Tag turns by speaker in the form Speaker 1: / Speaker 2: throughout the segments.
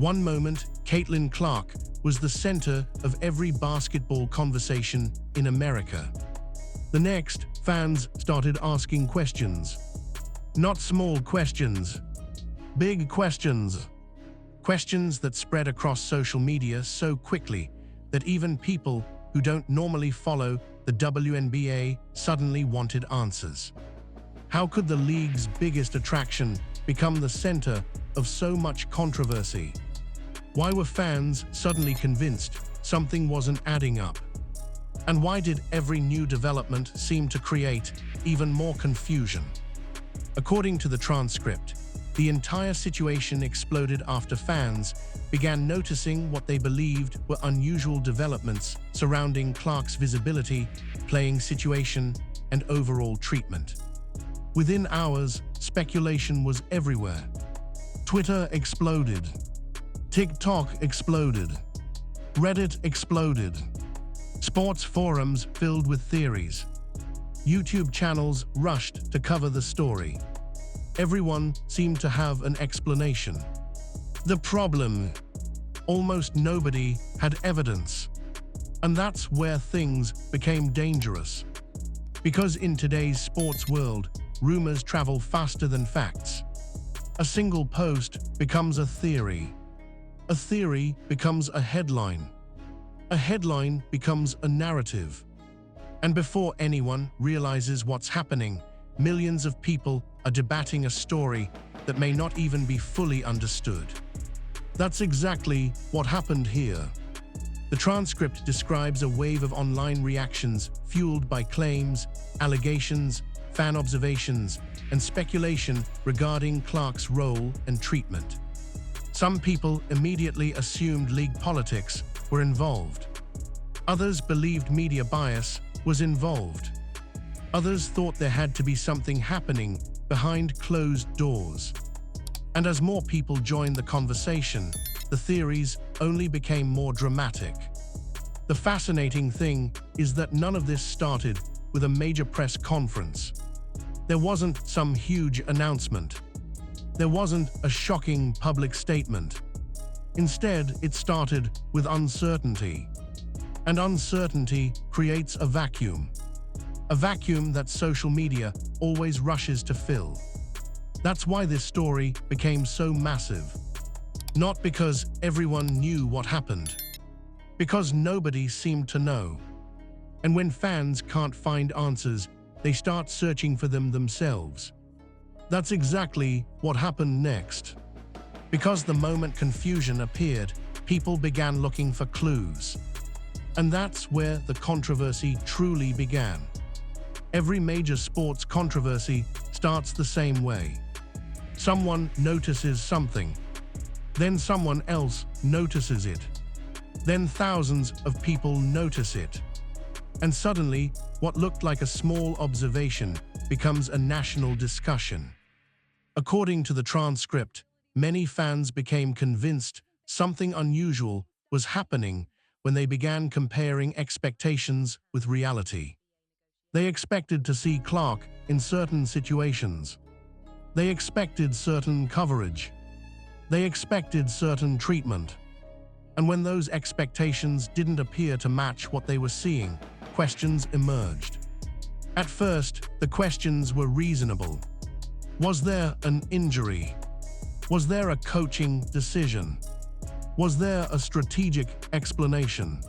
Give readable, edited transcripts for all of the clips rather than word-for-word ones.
Speaker 1: One moment, Caitlin Clark was the center of every basketball conversation in America. The next, fans started asking questions. Not small questions, big questions. Questions that spread across social media so quickly that even people who don't normally follow the WNBA suddenly wanted answers. How could the league's biggest attraction become the center of so much controversy? Why were fans suddenly convinced something wasn't adding up? And why did every new development seem to create even more confusion? According to the transcript, the entire situation exploded after fans began noticing what they believed were unusual developments surrounding Clark's visibility, playing situation, and overall treatment. Within hours, speculation was everywhere. Twitter exploded. TikTok exploded. Reddit exploded. Sports forums filled with theories. YouTube channels rushed to cover the story. Everyone seemed to have an explanation. The problem: almost nobody had evidence. And that's where things became dangerous. Because in today's sports world, rumors travel faster than facts. A single post becomes a theory. A theory becomes a headline. A headline becomes a narrative. And before anyone realizes what's happening, millions of people are debating a story that may not even be fully understood. That's exactly what happened here. The transcript describes a wave of online reactions fueled by claims, allegations, fan observations, and speculation regarding Clark's role and treatment. Some people immediately assumed league politics were involved. Others believed media bias was involved. Others thought there had to be something happening behind closed doors. And as more people joined the conversation, the theories only became more dramatic. The fascinating thing is that none of this started with a major press conference. There wasn't some huge announcement. There wasn't a shocking public statement. Instead, it started with uncertainty. And uncertainty creates a vacuum. A vacuum that social media always rushes to fill. That's why this story became so massive. Not because everyone knew what happened. Because nobody seemed to know. And when fans can't find answers, they start searching for them themselves. That's exactly what happened next. Because the moment confusion appeared, people began looking for clues. And that's where the controversy truly began. Every major sports controversy starts the same way. Someone notices something. Then someone else notices it. Then thousands of people notice it. And suddenly, what looked like a small observation becomes a national discussion. According to the transcript, many fans became convinced something unusual was happening when they began comparing expectations with reality. They expected to see Clark in certain situations. They expected certain coverage. They expected certain treatment. And when those expectations didn't appear to match what they were seeing, questions emerged. At first, the questions were reasonable. Was there an injury? Was there a coaching decision? Was there a strategic explanation?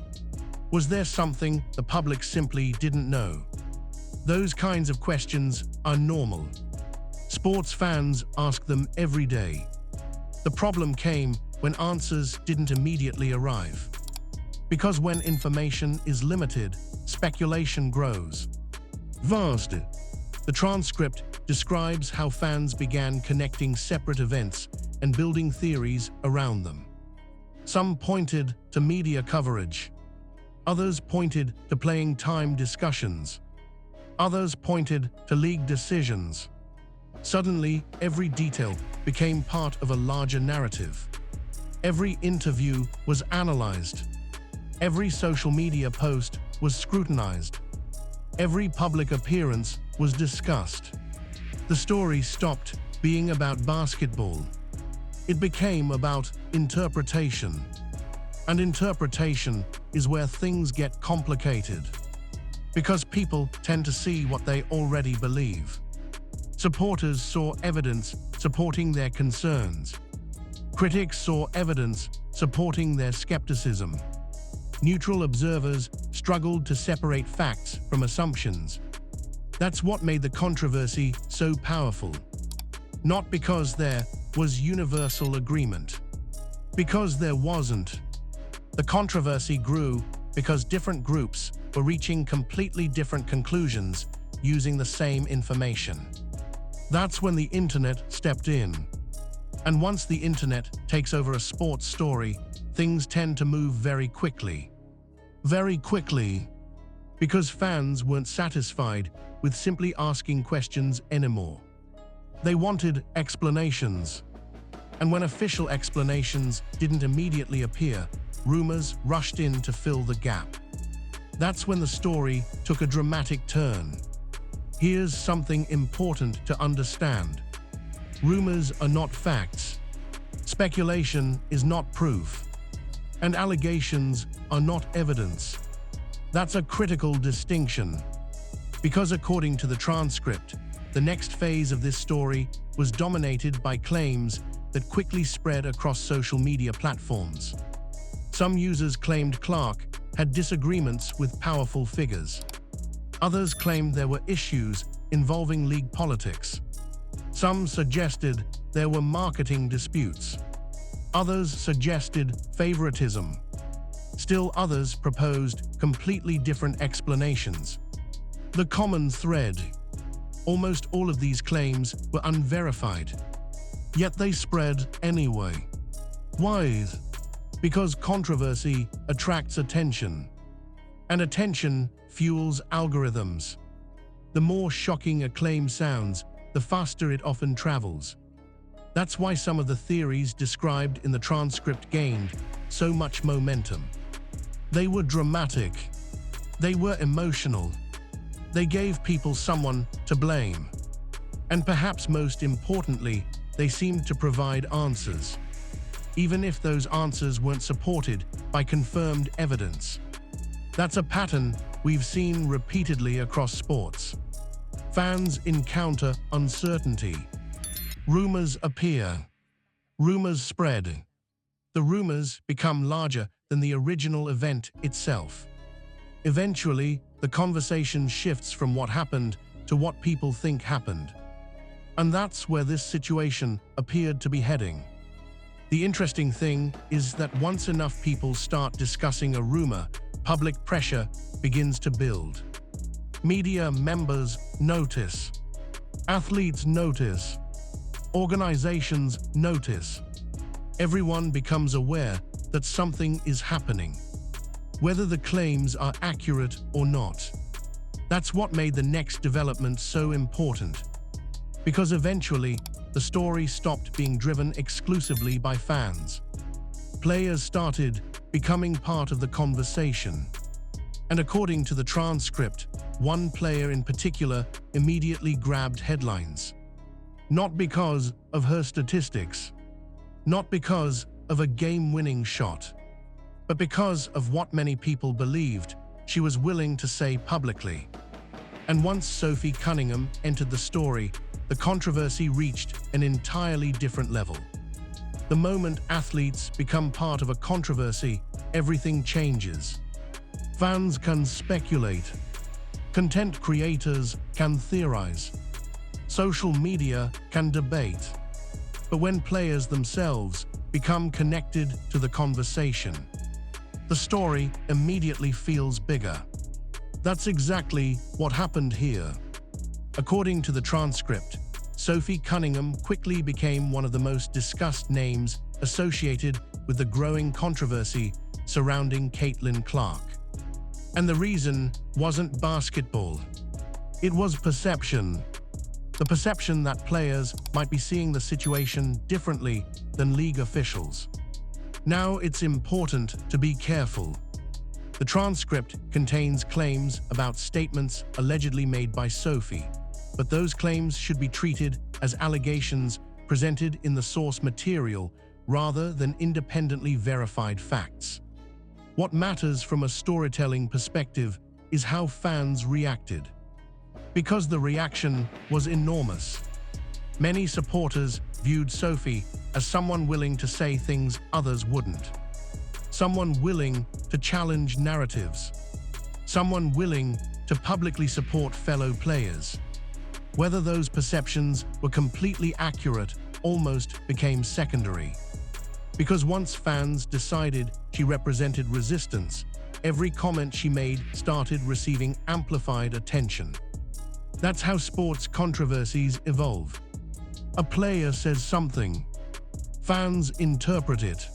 Speaker 1: Was there something the public simply didn't know? Those kinds of questions are normal. Sports fans ask them every day. The problem came when answers didn't immediately arrive. Because when information is limited, speculation grows. Vast. The transcript describes how fans began connecting separate events and building theories around them. Some pointed to media coverage. Others pointed to playing time discussions. Others pointed to league decisions. Suddenly, every detail became part of a larger narrative. Every interview was analyzed. Every social media post was scrutinized. Every public appearance was discussed. The story stopped being about basketball. It became about interpretation. And interpretation is where things get complicated. Because people tend to see what they already believe. Supporters saw evidence supporting their concerns. Critics saw evidence supporting their skepticism. Neutral observers struggled to separate facts from assumptions. That's what made the controversy so powerful. Not because there was universal agreement. Because there wasn't. The controversy grew because different groups were reaching completely different conclusions using the same information. That's when the internet stepped in. And once the internet takes over a sports story, things tend to move very quickly. Very quickly. Because fans weren't satisfied with simply asking questions anymore. They wanted explanations. And when official explanations didn't immediately appear, rumors rushed in to fill the gap. That's when the story took a dramatic turn. Here's something important to understand. Rumors are not facts. Speculation is not proof. And allegations are not evidence. That's a critical distinction. Because according to the transcript, the next phase of this story was dominated by claims that quickly spread across social media platforms. Some users claimed Clark had disagreements with powerful figures. Others claimed there were issues involving league politics. Some suggested there were marketing disputes. Others suggested favoritism. Still others proposed completely different explanations. The common thread. Almost all of these claims were unverified. Yet they spread anyway. Why? Because controversy attracts attention. And attention fuels algorithms. The more shocking a claim sounds, the faster it often travels. That's why some of the theories described in the transcript gained so much momentum. They were dramatic. They were emotional. They gave people someone to blame. And perhaps most importantly, they seemed to provide answers, even if those answers weren't supported by confirmed evidence. That's a pattern we've seen repeatedly across sports. Fans encounter uncertainty. Rumors appear. Rumors spread. The rumors become larger than the original event itself. Eventually, the conversation shifts from what happened to what people think happened. And that's where this situation appeared to be heading. The interesting thing is that once enough people start discussing a rumor, public pressure begins to build. Media members notice. Athletes notice. Organizations notice. Everyone becomes aware that something is happening, whether the claims are accurate or not. That's what made the next development so important. Because eventually, the story stopped being driven exclusively by fans. Players started becoming part of the conversation. And according to the transcript, one player in particular immediately grabbed headlines. Not because of her statistics, not because of a game-winning shot, but because of what many people believed she was willing to say publicly. And once Sophie Cunningham entered the story, the controversy reached an entirely different level. The moment athletes become part of a controversy, everything changes. Fans can speculate. Content creators can theorize. Social media can debate. But when players themselves become connected to the conversation, the story immediately feels bigger. That's exactly what happened here. According to the transcript, Sophie Cunningham quickly became one of the most discussed names associated with the growing controversy surrounding Caitlin Clark. And the reason wasn't basketball. It was perception. The perception that players might be seeing the situation differently than league officials. Now it's important to be careful. The transcript contains claims about statements allegedly made by Sophie, but those claims should be treated as allegations presented in the source material rather than independently verified facts. What matters from a storytelling perspective is how fans reacted. Because the reaction was enormous. Many supporters viewed Sophie as someone willing to say things others wouldn't. Someone willing to challenge narratives. Someone willing to publicly support fellow players. Whether those perceptions were completely accurate almost became secondary. Because once fans decided she represented resistance, every comment she made started receiving amplified attention. That's how sports controversies evolve. A player says something. Fans interpret it.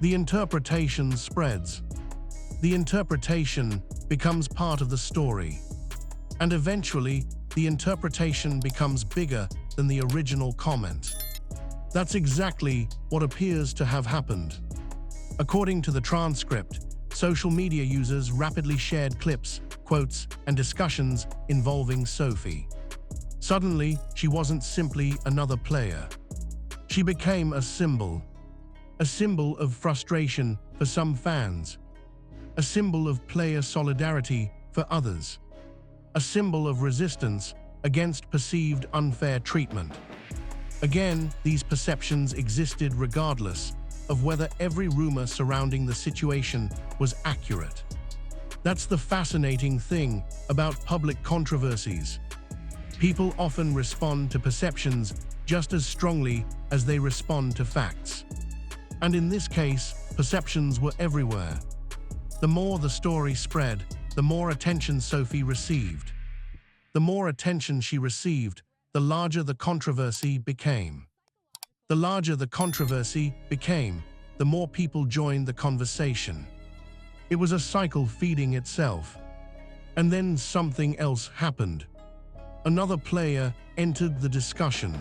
Speaker 1: The interpretation spreads. The interpretation becomes part of the story. And eventually, the interpretation becomes bigger than the original comment. That's exactly what appears to have happened. According to the transcript, social media users rapidly shared clips, quotes, and discussions involving Sophie. Suddenly, she wasn't simply another player. She became a symbol of frustration for some fans, a symbol of player solidarity for others, a symbol of resistance against perceived unfair treatment. Again, these perceptions existed regardless of whether every rumor surrounding the situation was accurate. That's the fascinating thing about public controversies. People often respond to perceptions just as strongly as they respond to facts. And in this case, perceptions were everywhere. The more the story spread, the more attention Sophie received. The more attention she received, the larger the controversy became. The larger the controversy became, the more people joined the conversation. It was a cycle feeding itself. And then something else happened. Another player entered the discussion.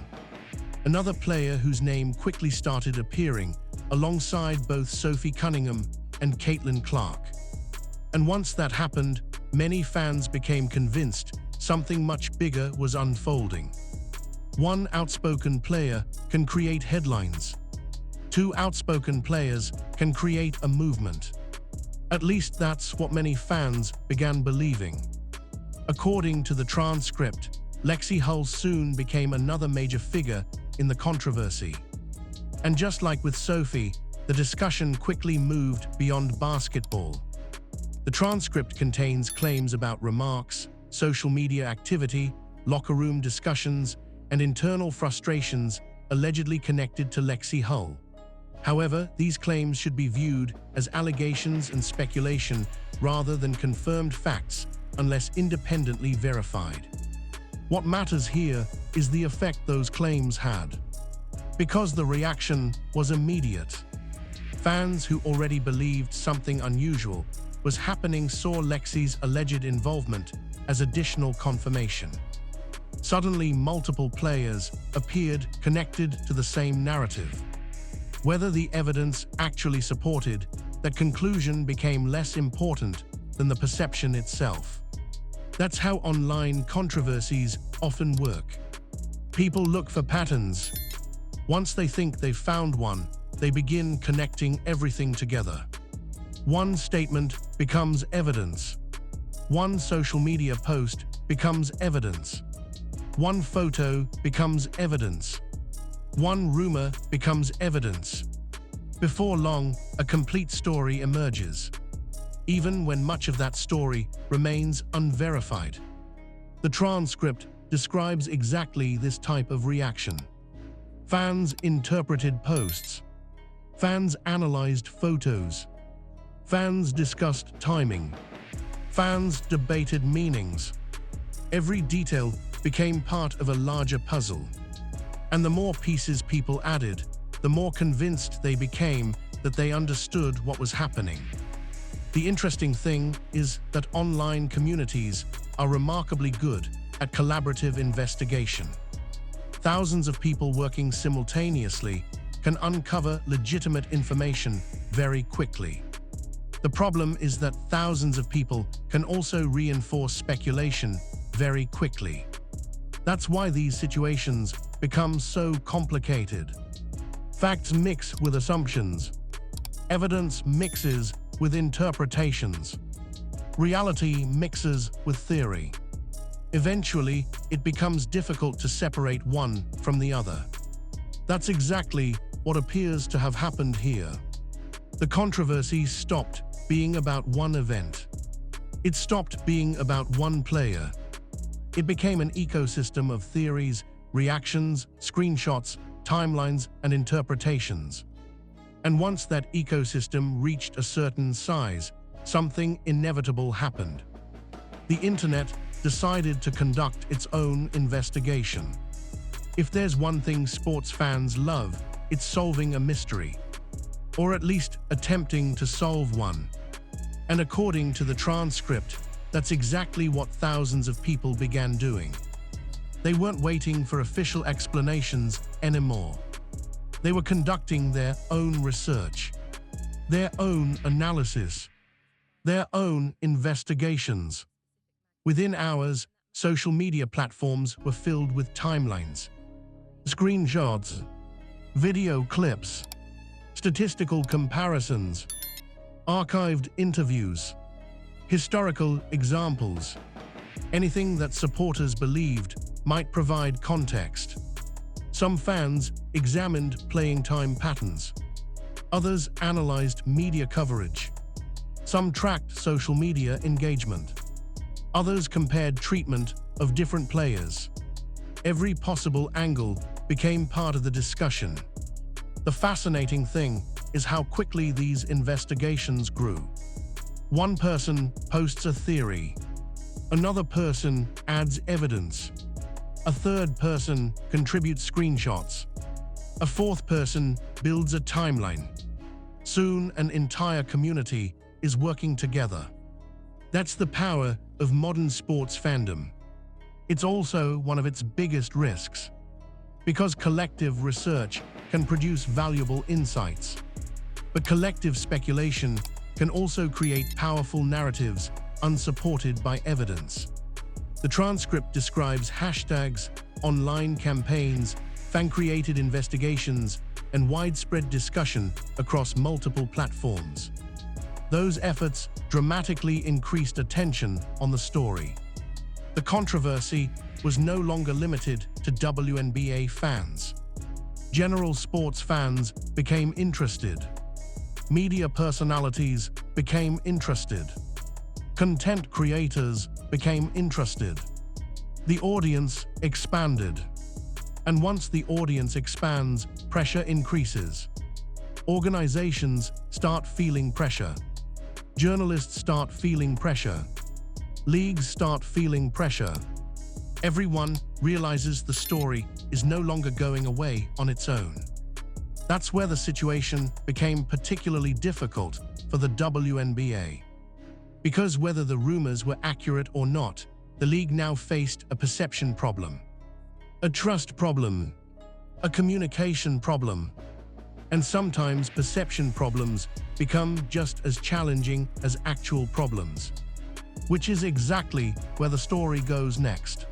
Speaker 1: Another player whose name quickly started appearing alongside both Sophie Cunningham and Caitlin Clark. And once that happened, many fans became convinced something much bigger was unfolding. One outspoken player can create headlines. Two outspoken players can create a movement. At least that's what many fans began believing. According to the transcript, Lexie Hull soon became another major figure in the controversy. And just like with Sophie, the discussion quickly moved beyond basketball. The transcript contains claims about remarks, social media activity, locker room discussions, and internal frustrations allegedly connected to Lexie Hull. However, these claims should be viewed as allegations and speculation rather than confirmed facts unless independently verified. What matters here is the effect those claims had. Because the reaction was immediate. Fans who already believed something unusual was happening saw Lexie's alleged involvement as additional confirmation. Suddenly, multiple players appeared connected to the same narrative. Whether the evidence actually supported, that conclusion became less important than the perception itself. That's how online controversies often work. People look for patterns. Once they think they've found one, they begin connecting everything together. One statement becomes evidence. One social media post becomes evidence. One photo becomes evidence. One rumor becomes evidence. Before long, a complete story emerges, even when much of that story remains unverified. The transcript describes exactly this type of reaction. Fans interpreted posts. Fans analyzed photos. Fans discussed timing. Fans debated meanings. Every detail became part of a larger puzzle. And the more pieces people added, the more convinced they became that they understood what was happening. The interesting thing is that online communities are remarkably good at collaborative investigation. Thousands of people working simultaneously can uncover legitimate information very quickly. The problem is that thousands of people can also reinforce speculation very quickly. That's why these situations becomes so complicated. Facts mix with assumptions. Evidence mixes with interpretations. Reality mixes with theory. Eventually, it becomes difficult to separate one from the other. That's exactly what appears to have happened here. The controversy stopped being about one event. It stopped being about one player. It became an ecosystem of theories, reactions, screenshots, timelines, and interpretations. And once that ecosystem reached a certain size, something inevitable happened. The internet decided to conduct its own investigation. If there's one thing sports fans love, it's solving a mystery, or at least attempting to solve one. And according to the transcript, that's exactly what thousands of people began doing. They weren't waiting for official explanations anymore. They were conducting their own research, their own analysis, their own investigations. Within hours, social media platforms were filled with timelines, screenshots, video clips, statistical comparisons, archived interviews, historical examples, anything that supporters believed might provide context. Some fans examined playing time patterns. Others analyzed media coverage. Some tracked social media engagement. Others compared treatment of different players. Every possible angle became part of the discussion. The fascinating thing is how quickly these investigations grew. One person posts a theory. Another person adds evidence. A third person contributes screenshots. A fourth person builds a timeline. Soon, an entire community is working together. That's the power of modern sports fandom. It's also one of its biggest risks, because collective research can produce valuable insights. But collective speculation can also create powerful narratives unsupported by evidence. The transcript describes hashtags, online campaigns, fan-created investigations, and widespread discussion across multiple platforms. Those efforts dramatically increased attention on the story. The controversy was no longer limited to WNBA fans. General sports fans became interested. Media personalities became interested. Content creators became interested. The audience expanded. And once the audience expands, pressure increases. Organizations start feeling pressure. Journalists start feeling pressure. Leagues start feeling pressure. Everyone realizes the story is no longer going away on its own. That's where the situation became particularly difficult for the WNBA. Because whether the rumors were accurate or not, the league now faced a perception problem, a trust problem, a communication problem, and sometimes perception problems become just as challenging as actual problems, which is exactly where the story goes next.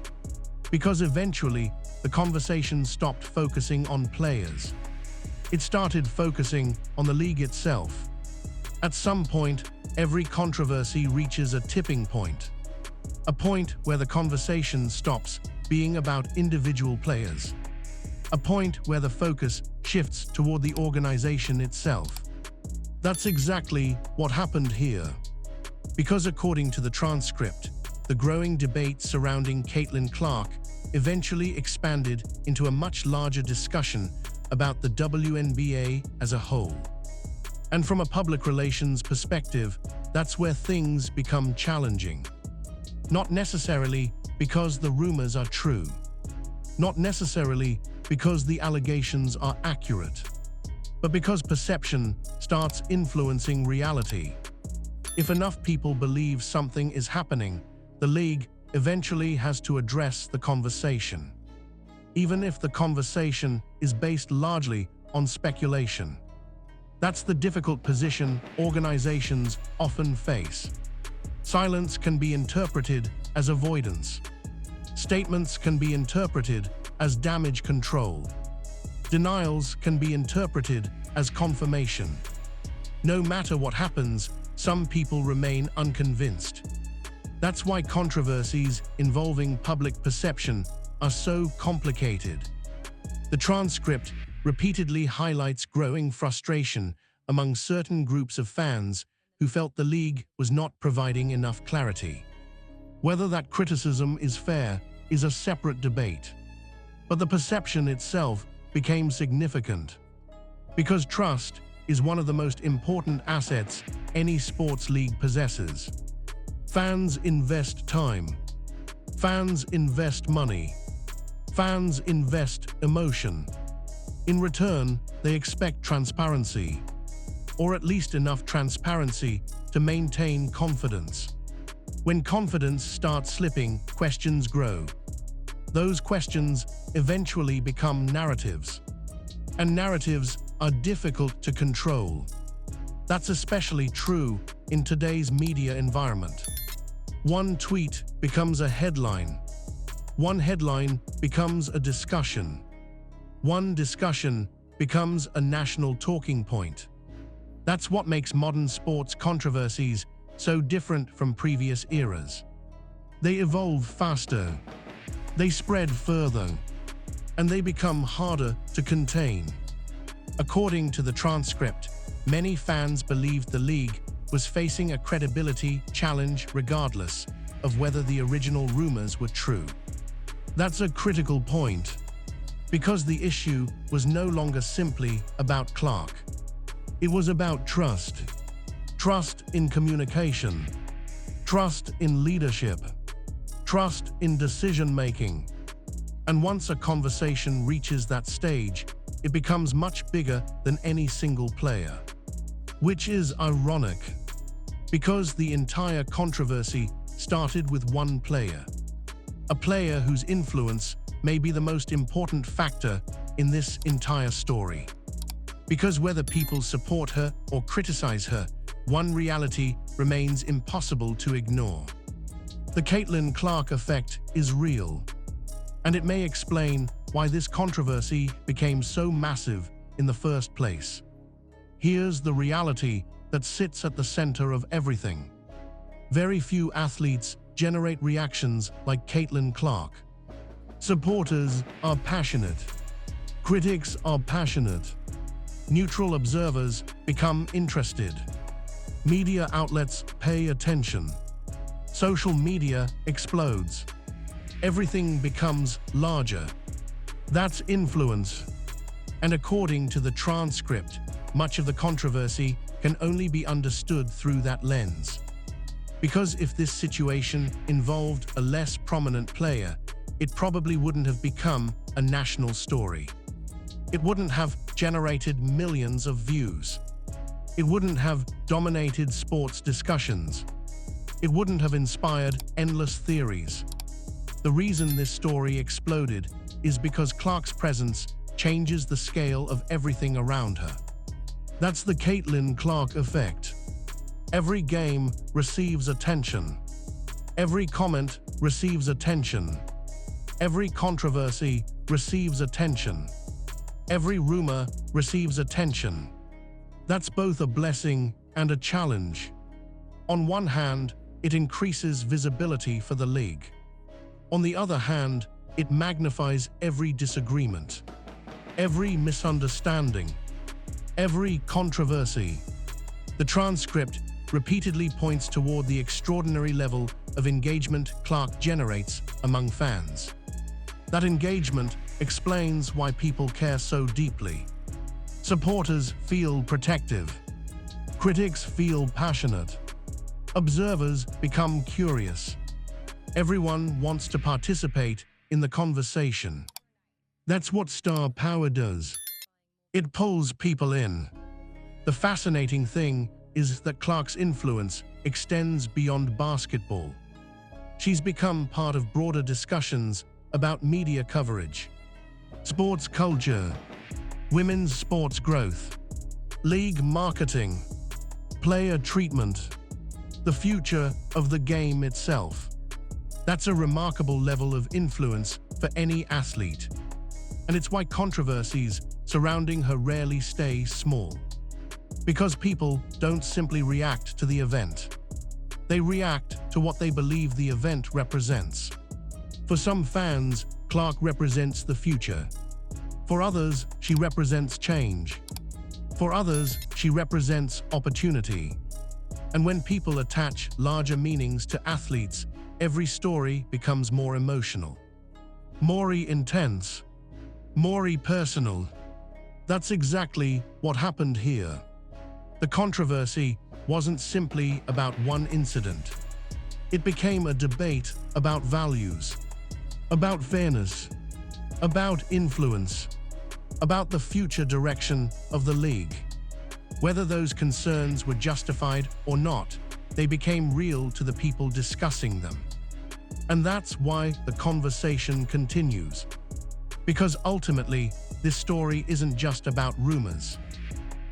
Speaker 1: Because eventually, the conversation stopped focusing on players. It started focusing on the league itself. At some point, every controversy reaches a tipping point. A point where the conversation stops being about individual players. A point where the focus shifts toward the organization itself. That's exactly what happened here. Because according to the transcript, the growing debate surrounding Caitlin Clark eventually expanded into a much larger discussion about the WNBA as a whole. And from a public relations perspective, that's where things become challenging. Not necessarily because the rumors are true. Not necessarily because the allegations are accurate. But because perception starts influencing reality. If enough people believe something is happening, the league eventually has to address the conversation, even if the conversation is based largely on speculation. That's the difficult position organizations often face. Silence can be interpreted as avoidance. Statements can be interpreted as damage control. Denials can be interpreted as confirmation. No matter what happens, some people remain unconvinced. That's why controversies involving public perception are so complicated. The transcript repeatedly highlights growing frustration among certain groups of fans who felt the league was not providing enough clarity. Whether that criticism is fair is a separate debate. But the perception itself became significant. Because trust is one of the most important assets any sports league possesses. Fans invest time. Fans invest money. Fans invest emotion. In return, they expect transparency, or at least enough transparency to maintain confidence. When confidence starts slipping, questions grow. Those questions eventually become narratives. And narratives are difficult to control. That's especially true in today's media environment. One tweet becomes a headline. One headline becomes a discussion. One discussion becomes a national talking point. That's what makes modern sports controversies so different from previous eras. They evolve faster, they spread further, and they become harder to contain. According to the transcript, many fans believed the league was facing a credibility challenge regardless of whether the original rumors were true. That's a critical point, because the issue was no longer simply about Clark. It was about trust. Trust in communication. Trust in leadership. Trust in decision-making. And once a conversation reaches that stage, it becomes much bigger than any single player. Which is ironic, because the entire controversy started with one player. A player whose influence may be the most important factor in this entire story. Because whether people support her or criticize her, one reality remains impossible to ignore. The Caitlin Clark effect is real, and it may explain why this controversy became so massive in the first place. Here's the reality that sits at the center of everything. Very few athletes generate reactions like Caitlin Clark. Supporters are passionate. Critics are passionate. Neutral observers become interested. Media outlets pay attention. Social media explodes. Everything becomes larger. That's influence. And according to the transcript, much of the controversy can only be understood through that lens. Because if this situation involved a less prominent player, it probably wouldn't have become a national story. It wouldn't have generated millions of views. It wouldn't have dominated sports discussions. It wouldn't have inspired endless theories. The reason this story exploded is because Clark's presence changes the scale of everything around her. That's the Caitlin Clark effect. Every game receives attention. Every comment receives attention. Every controversy receives attention. Every rumor receives attention. That's both a blessing and a challenge. On one hand, it increases visibility for the league. On the other hand, it magnifies every disagreement, every misunderstanding, every controversy. The transcript repeatedly points toward the extraordinary level of engagement Clark generates among fans. That engagement explains why people care so deeply. Supporters feel protective. Critics feel passionate. Observers become curious. Everyone wants to participate in the conversation. That's what star power does. It pulls people in. The fascinating thing is that Clark's influence extends beyond basketball. She's become part of broader discussions about media coverage, sports culture, women's sports growth, league marketing, player treatment, the future of the game itself. That's a remarkable level of influence for any athlete. And it's why controversies surrounding her rarely stay small. Because people don't simply react to the event. They react to what they believe the event represents. For some fans, Clark represents the future. For others, she represents change. For others, she represents opportunity. And when people attach larger meanings to athletes, every story becomes more emotional, more intense, more personal. That's exactly what happened here. The controversy wasn't simply about one incident. It became a debate about values, about fairness, about influence, about the future direction of the league. Whether those concerns were justified or not, they became real to the people discussing them. And that's why the conversation continues. Because ultimately, this story isn't just about rumors.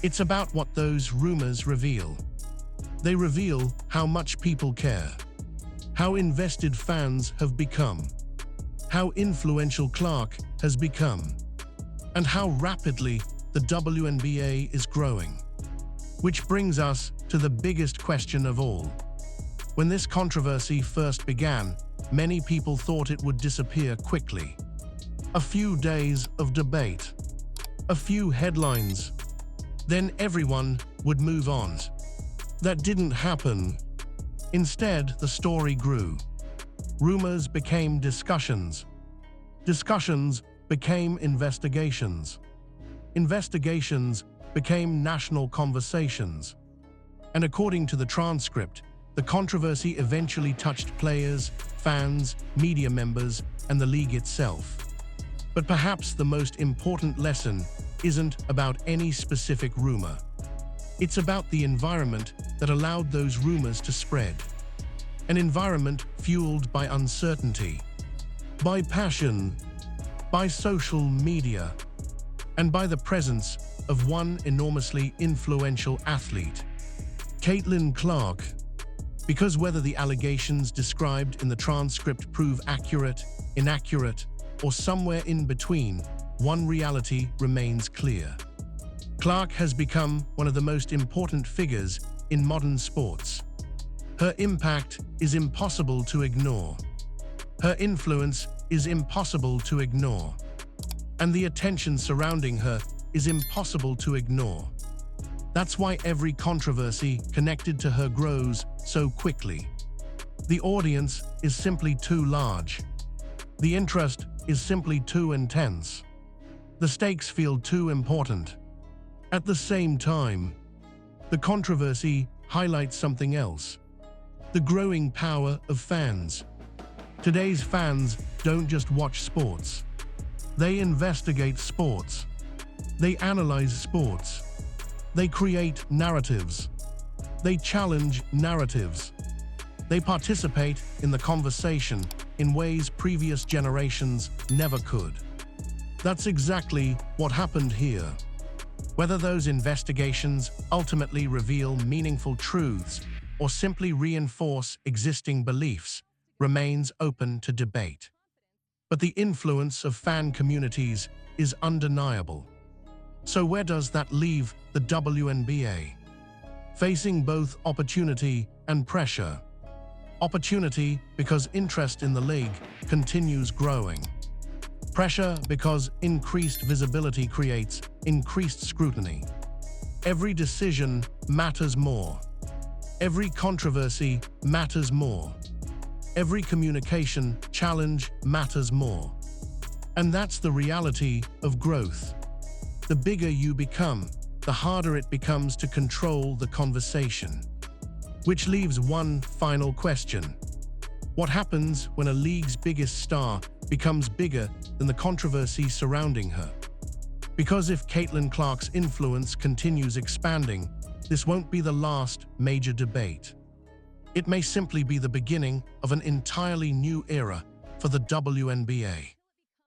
Speaker 1: It's about what those rumors reveal. They reveal how much people care, how invested fans have become, how influential Clark has become, and how rapidly the WNBA is growing. Which brings us to the biggest question of all. When this controversy first began, many people thought it would disappear quickly. A few days of debate, a few headlines, then everyone would move on. That didn't happen. Instead, the story grew. Rumors became discussions. Discussions became investigations. Investigations became national conversations. And according to the transcript, the controversy eventually touched players, fans, media members, and the league itself. But perhaps the most important lesson isn't about any specific rumor. It's about the environment that allowed those rumors to spread. An environment fueled by uncertainty, by passion, by social media, and by the presence of one enormously influential athlete, Caitlin Clark. Because whether the allegations described in the transcript prove accurate, inaccurate, or somewhere in between, one reality remains clear. Clark has become one of the most important figures in modern sports. Her impact is impossible to ignore. Her influence is impossible to ignore. And the attention surrounding her is impossible to ignore. That's why every controversy connected to her grows so quickly. The audience is simply too large. The interest is simply too intense. The stakes feel too important. At the same time, the controversy highlights something else: the growing power of fans. Today's fans don't just watch sports. They investigate sports. They analyze sports. They create narratives. They challenge narratives. They participate in the conversation in ways previous generations never could. That's exactly what happened here. Whether those investigations ultimately reveal meaningful truths or simply reinforce existing beliefs remains open to debate. But the influence of fan communities is undeniable. So where does that leave the WNBA? Facing both opportunity and pressure. Opportunity because interest in the league continues growing. Pressure because increased visibility creates increased scrutiny. Every decision matters more. Every controversy matters more. Every communication challenge matters more. And that's the reality of growth. The bigger you become, the harder it becomes to control the conversation. Which leaves one final question. What happens when a league's biggest star becomes bigger than the controversy surrounding her? Because if Caitlin Clark's influence continues expanding, this won't be the last major debate. It may simply be the beginning of an entirely new era for the WNBA.